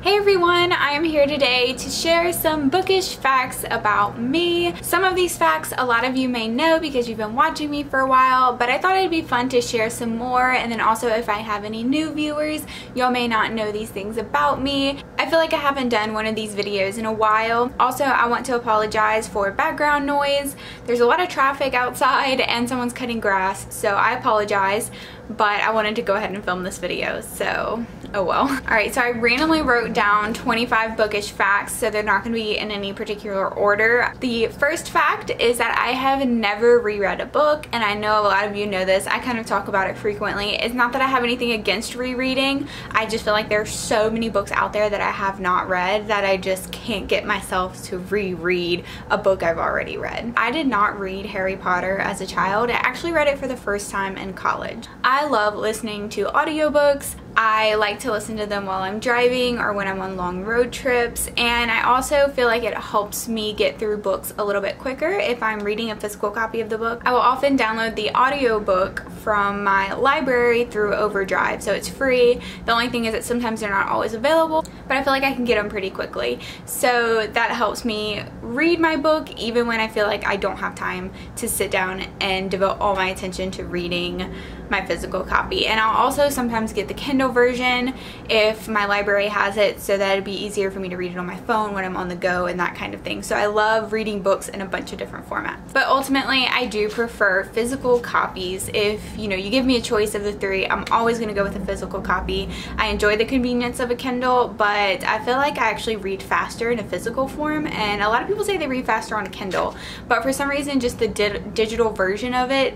Hey everyone, I am here today to share some bookish facts about me. Some of these facts a lot of you may know because you've been watching me for a while, but I thought it'd be fun to share some more, and then also if I have any new viewers, y'all may not know these things about me. I feel like I haven't done one of these videos in a while. Also, I want to apologize for background noise. There's a lot of traffic outside and someone's cutting grass, so I apologize, but I wanted to go ahead and film this video, so oh well. Alright, so I randomly wrote down 25 bookish facts, so they're not going to be in any particular order. The first fact is that I have never reread a book, and I know a lot of you know this. I kind of talk about it frequently. It's not that I have anything against rereading, I just feel like there are so many books out there that I have not read that I just can't get myself to reread a book I've already read. I did not read Harry Potter as a child. I actually read it for the first time in college. I love listening to audiobooks. I like to listen to them while I'm driving or when I'm on long road trips, and I also feel like it helps me get through books a little bit quicker if I'm reading a physical copy of the book. I will often download the audiobook from my library through Overdrive, so it's free. The only thing is that sometimes they're not always available, but I feel like I can get them pretty quickly. So that helps me read my book even when I feel like I don't have time to sit down and devote all my attention to reading my physical copy. And I'll also sometimes get the Kindle version if my library has it, so that it'd be easier for me to read it on my phone when I'm on the go and that kind of thing. So I love reading books in a bunch of different formats. But ultimately, I do prefer physical copies. If you give me a choice of the three, I'm always going to go with a physical copy. I enjoy the convenience of a Kindle, but I feel like I actually read faster in a physical form, and a lot of people say they read faster on a Kindle, but for some reason just the digital version of it,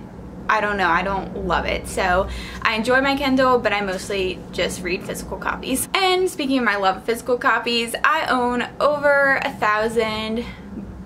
I don't know, I don't love it. So I enjoy my Kindle, but I mostly just read physical copies. And speaking of my love of physical copies, I own over 1,000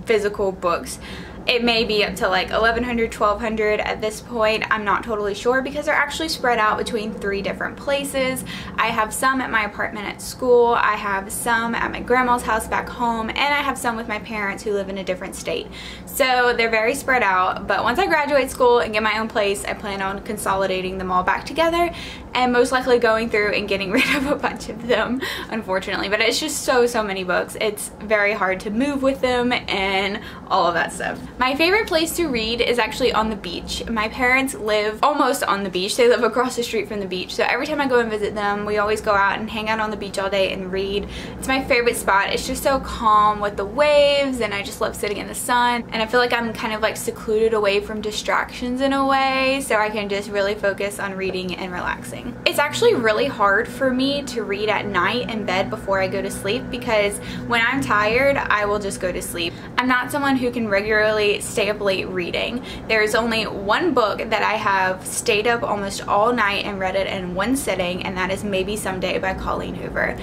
physical books. It may be up to like 1,100, 1,200 at this point. I'm not totally sure because they're actually spread out between 3 different places. I have some at my apartment at school, I have some at my grandma's house back home, and I have some with my parents who live in a different state. So they're very spread out, but once I graduate school and get my own place, I plan on consolidating them all back together and most likely going through and getting rid of a bunch of them, unfortunately. But it's just so many books. It's very hard to move with them and all of that stuff. My favorite place to read is actually on the beach. My parents live almost on the beach. They live across the street from the beach. So every time I go and visit them, we always go out and hang out on the beach all day and read. It's my favorite spot. It's just so calm with the waves, and I just love sitting in the sun. And I feel like I'm kind of like secluded away from distractions in a way, so I can just really focus on reading and relaxing. It's actually really hard for me to read at night in bed before I go to sleep because when I'm tired, I will just go to sleep. I'm not someone who can regularly stay up late reading. There's only one book that I have stayed up almost all night and read it in one sitting, and that is Maybe Someday by Colleen Hoover.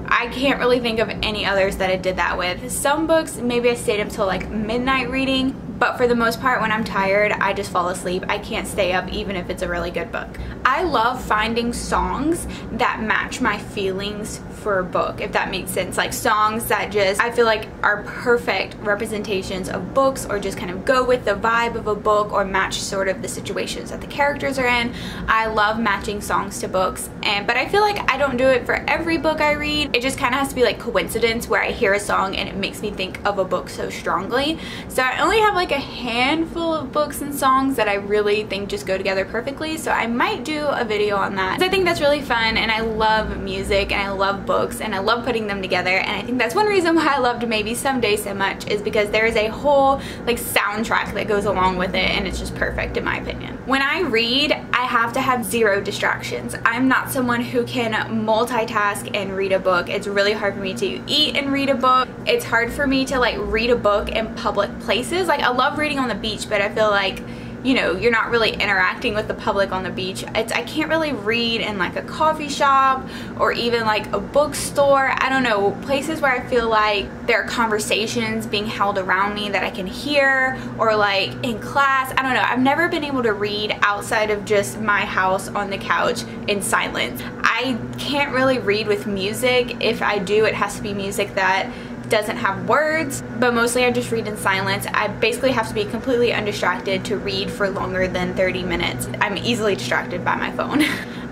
I can't really think of any others that I did that with. Some books, maybe I stayed up till like midnight reading, but for the most part when I'm tired, I just fall asleep. I can't stay up even if it's a really good book. I love finding songs that match my feelings for a book, if that makes sense. Like songs that just, I feel like are perfect representations of books, or just kind of go with the vibe of a book or match sort of the situations that the characters are in. I love matching songs to books, but I feel like I don't do it for every book I read. It just kind of has to be like coincidence where I hear a song and it makes me think of a book so strongly. So I only have like a handful of books and songs that I really think just go together perfectly, so I might do a video on that. I think that's really fun, and I love music and I love books and I love putting them together, and I think that's one reason why I loved Maybe Someday so much, is because there is a whole like soundtrack that goes along with it, and it's just perfect in my opinion. When I read, I have to have 0 distractions. I'm not someone who can multitask and read a book. It's really hard for me to eat and read a book. It's hard for me to like read a book in public places. Like I love reading on the beach, but I feel like, you're not really interacting with the public on the beach. I can't really read in like a coffee shop or even like a bookstore. I don't know, places where I feel like there are conversations being held around me that I can hear, or like in class. I don't know. I've never been able to read outside of just my house on the couch in silence. I can't really read with music. If I do, it has to be music that doesn't have words, but mostly I just read in silence. I basically have to be completely undistracted to read for longer than 30 minutes. I'm easily distracted by my phone.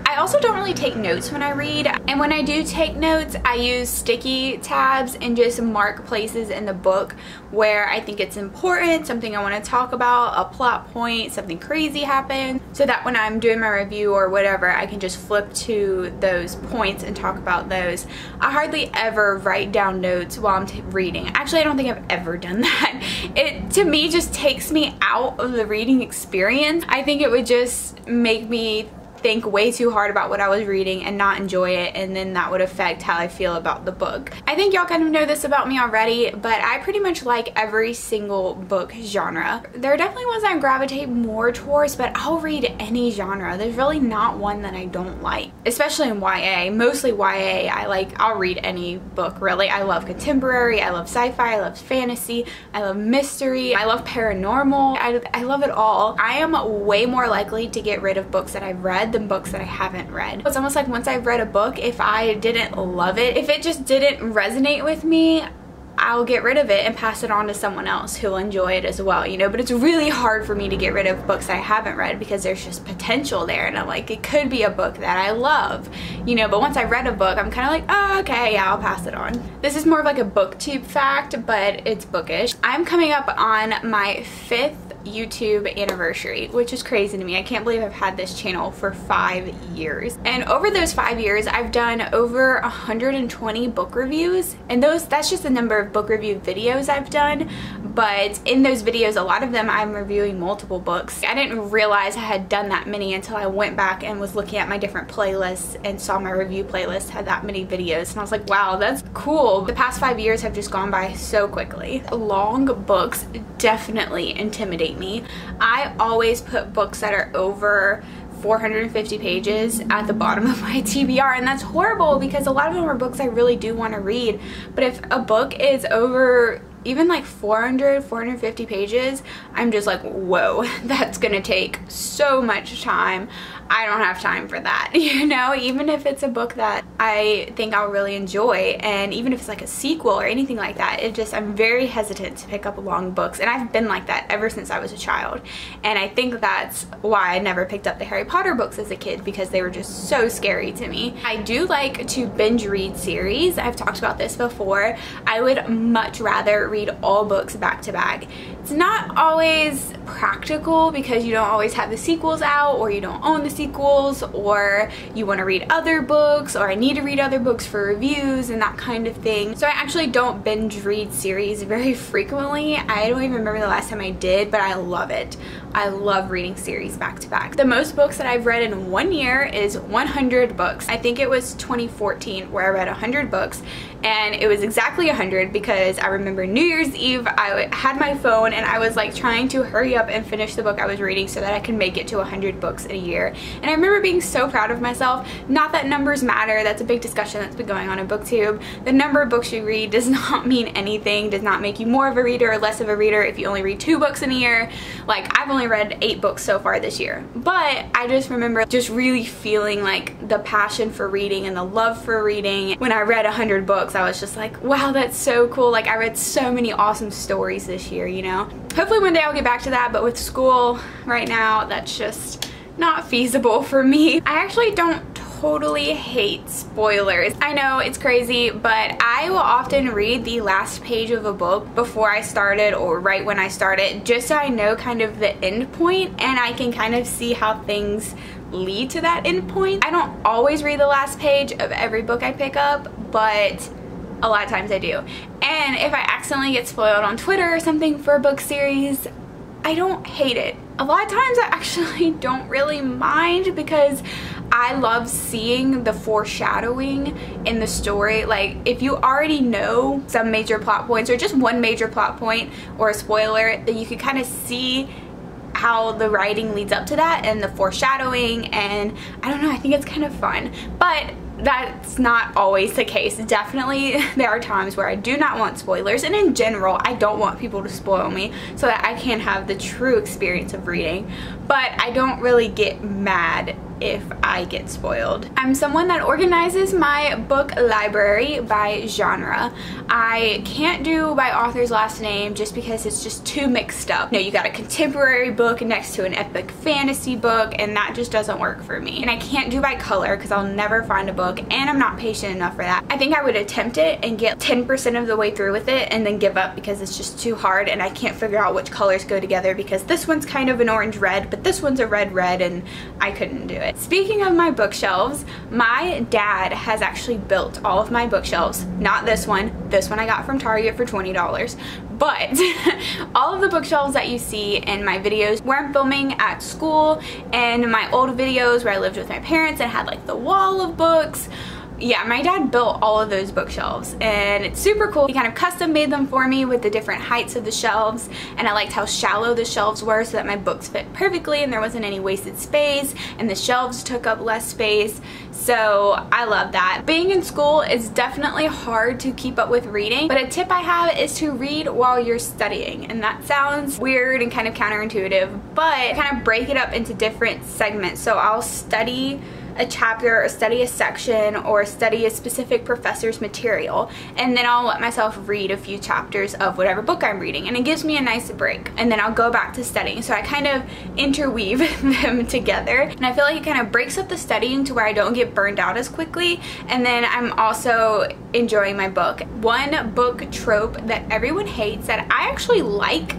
I also don't really take notes when I read, and when I do take notes, I use sticky tabs and just mark places in the book where I think it's important, something I want to talk about, a plot point, something crazy happened, so that when I'm doing my review or whatever, I can just flip to those points and talk about those. I hardly ever write down notes while I'm reading. Actually, I don't think I've ever done that. It, to me, just takes me out of the reading experience. I think it would just make me think way too hard about what I was reading and not enjoy it, and then that would affect how I feel about the book. I think y'all kind of know this about me already, but I pretty much like every single book genre. There are definitely ones I gravitate more towards, but I'll read any genre. There's really not one that I don't like, especially in YA. Mostly YA. I'll read any book, really. I love contemporary, I love sci-fi, I love fantasy, I love mystery, I love paranormal. I love it all. I am way more likely to get rid of books that I've read than books that I haven't read. It's almost like once I've read a book, if I didn't love it, if it just didn't resonate with me, I'll get rid of it and pass it on to someone else who'll enjoy it as well, you know. But it's really hard for me to get rid of books I haven't read because there's just potential there, and I'm like, it could be a book that I love, you know. But once I read a book, I'm kind of like, oh, okay, yeah, I'll pass it on. This is more of like a booktube fact, but it's bookish. I'm coming up on my 5th YouTube anniversary, which is crazy to me. I can't believe I've had this channel for 5 years, and over those 5 years I've done over 120 book reviews, and that's just the number of book review videos I've done. But in those videos, a lot of them I'm reviewing multiple books. I didn't realize I had done that many until I went back and was looking at my different playlists and saw my review playlist had that many videos, and I was like, wow, that's cool. The past 5 years have just gone by so quickly. Long books definitely intimidate me. I always put books that are over 450 pages at the bottom of my TBR, and that's horrible because a lot of them are books I really do want to read. But if a book is over even like 450 pages, I'm just like, whoa, that's gonna take so much time. I don't have time for that, you know. Even if it's a book that I think I'll really enjoy, and even if it's like a sequel or anything like that, I'm very hesitant to pick up long books, and I've been like that ever since I was a child. And I think that's why I never picked up the Harry Potter books as a kid, because they were just so scary to me. I do like to binge read series. I've talked about this before. I would much rather read all books back to back. It's not always practical because you don't always have the sequels out, or you don't own the sequels, or you want to read other books, or I need to read other books for reviews and that kind of thing. So I actually don't binge read series very frequently. I don't even remember the last time I did, but I love it. I love reading series back to back. The most books that I've read in 1 year is 100 books. I think it was 2014 where I read 100 books, and it was exactly 100 because I remember New Year's Eve, I had my phone and I was like trying to hurry up and finish the book I was reading so that I could make it to 100 books in a year. And I remember being so proud of myself. Not that numbers matter, that's a big discussion that's been going on in BookTube. The number of books you read does not mean anything, does not make you more of a reader or less of a reader if you only read 2 books in a year. Like, I've only read 8 books so far this year. But I just remember just really feeling like the passion for reading and the love for reading. When I read 100 books, I was just like, wow, that's so cool. Like, I read so many awesome stories this year, you know? Hopefully one day I'll get back to that, but with school right now, that's just not feasible for me. I actually don't totally hate spoilers. I know it's crazy, but I will often read the last page of a book before I start it or right when I start it, just so I know kind of the end point and I can kind of see how things lead to that end point. I don't always read the last page of every book I pick up, but a lot of times I do. And if I accidentally get spoiled on Twitter or something for a book series, I don't hate it. A lot of times I actually don't really mind because I love seeing the foreshadowing in the story. Like, if you already know some major plot points or just one major plot point or a spoiler, then you can kind of see how the writing leads up to that and the foreshadowing, and I don't know, I think it's kind of fun. But that's not always the case. Definitely there are times where I do not want spoilers, and in general I don't want people to spoil me so that I can have the true experience of reading. But I don't really get mad if I get spoiled. I'm someone that organizes my book library by genre. I can't do by author's last name just because it's just too mixed up. You know, you got a contemporary book next to an epic fantasy book, and that just doesn't work for me. And I can't do by color because I'll never find a book, and I'm not patient enough for that. I think I would attempt it and get 10% of the way through with it and then give up because it's just too hard and I can't figure out which colors go together because this one's kind of an orange red, but this one's a red red, and I couldn't do it. Speaking of my bookshelves, my dad has actually built all of my bookshelves. Not this one. This one I got from Target for $20. But all of the bookshelves that you see in my videos where I'm filming at school and my old videos where I lived with my parents and had like the wall of books, yeah, my dad built all of those bookshelves and it's super cool. He kind of custom made them for me with the different heights of the shelves, and I liked how shallow the shelves were so that my books fit perfectly and there wasn't any wasted space and the shelves took up less space. So I love that. Being in school is definitely hard to keep up with reading, but a tip I have is to read while you're studying, and that sounds weird and kind of counterintuitive, but kind of break it up into different segments. So I'll study a chapter or study a section or study a specific professor's material, and then I'll let myself read a few chapters of whatever book I'm reading, and it gives me a nice break, and then I'll go back to studying. So I kind of interweave them together, and I feel like it kind of breaks up the studying to where I don't get burned out as quickly, and then I'm also enjoying my book. One book trope that everyone hates that I actually like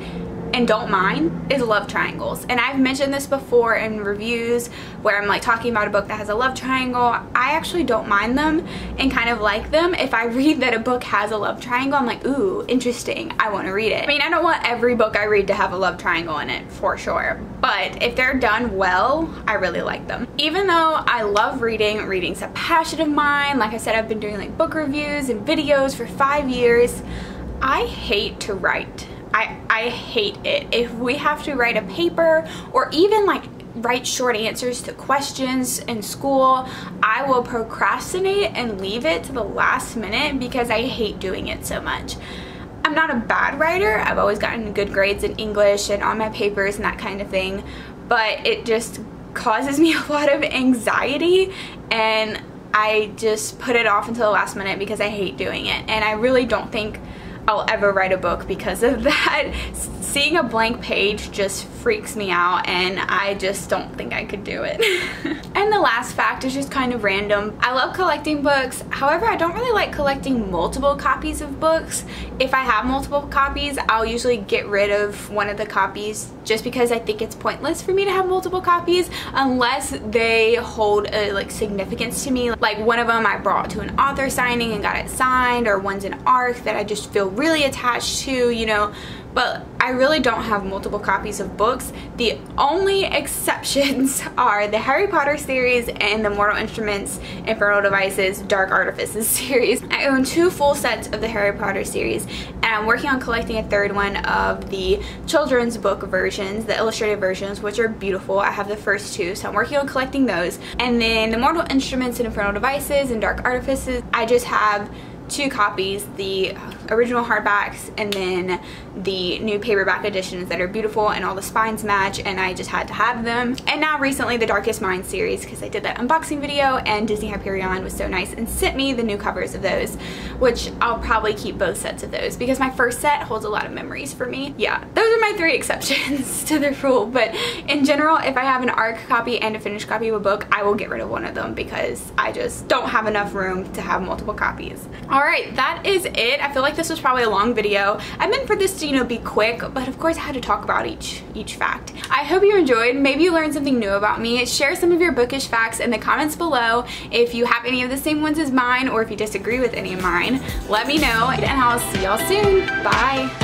and don't mind is love triangles. And I've mentioned this before in reviews where I'm like talking about a book that has a love triangle. I actually don't mind them and kind of like them. If I read that a book has a love triangle, I'm like, ooh, interesting, I want to read it. I mean, I don't want every book I read to have a love triangle in it, for sure, but if they're done well, I really like them. Even though I love reading, reading's a passion of mine. Like I said, I've been doing like book reviews and videos for 5 years. I hate to write. I hate it. If we have to write a paper or even like write short answers to questions in school, I will procrastinate and leave it to the last minute because I hate doing it so much. I'm not a bad writer. I've always gotten good grades in English and on my papers and that kind of thing, but it just causes me a lot of anxiety, and I just put it off until the last minute because I hate doing it, and I really don't think I'll ever write a book because of that. Seeing a blank page just freaks me out, and I just don't think I could do it. And the last fact is just kind of random. I love collecting books. However, I don't really like collecting multiple copies of books. If I have multiple copies, I'll usually get rid of one of the copies just because I think it's pointless for me to have multiple copies unless they hold a like significance to me. Like one of them I brought to an author signing and got it signed, or one's an arc that I just feel really attached to, you know. But I really don't have multiple copies of books. The only exceptions are the Harry Potter series and the Mortal Instruments, Infernal Devices, Dark Artifices series. I own 2 full sets of the Harry Potter series, and I'm working on collecting a 3rd one of the children's book versions, the illustrated versions, which are beautiful. I have the first 2, so I'm working on collecting those. And then the Mortal Instruments and Infernal Devices and Dark Artifices, I just have 2 copies, the original hardbacks and then the new paperback editions that are beautiful and all the spines match, and I just had to have them. And now recently the Darkest Minds series, because I did that unboxing video and Disney Hyperion was so nice and sent me the new covers of those, which I'll probably keep both sets of those because my first set holds a lot of memories for me. Yeah, those are my 3 exceptions to the rule, but in general, if I have an ARC copy and a finished copy of a book, I will get rid of one of them because I just don't have enough room to have multiple copies. Alright, that is it. I feel like this was probably a long video. I meant for this to, you know, be quick, but of course I had to talk about each fact. I hope you enjoyed. Maybe you learned something new about me. Share some of your bookish facts in the comments below. If you have any of the same ones as mine, or if you disagree with any of mine, let me know, and I'll see y'all soon. Bye!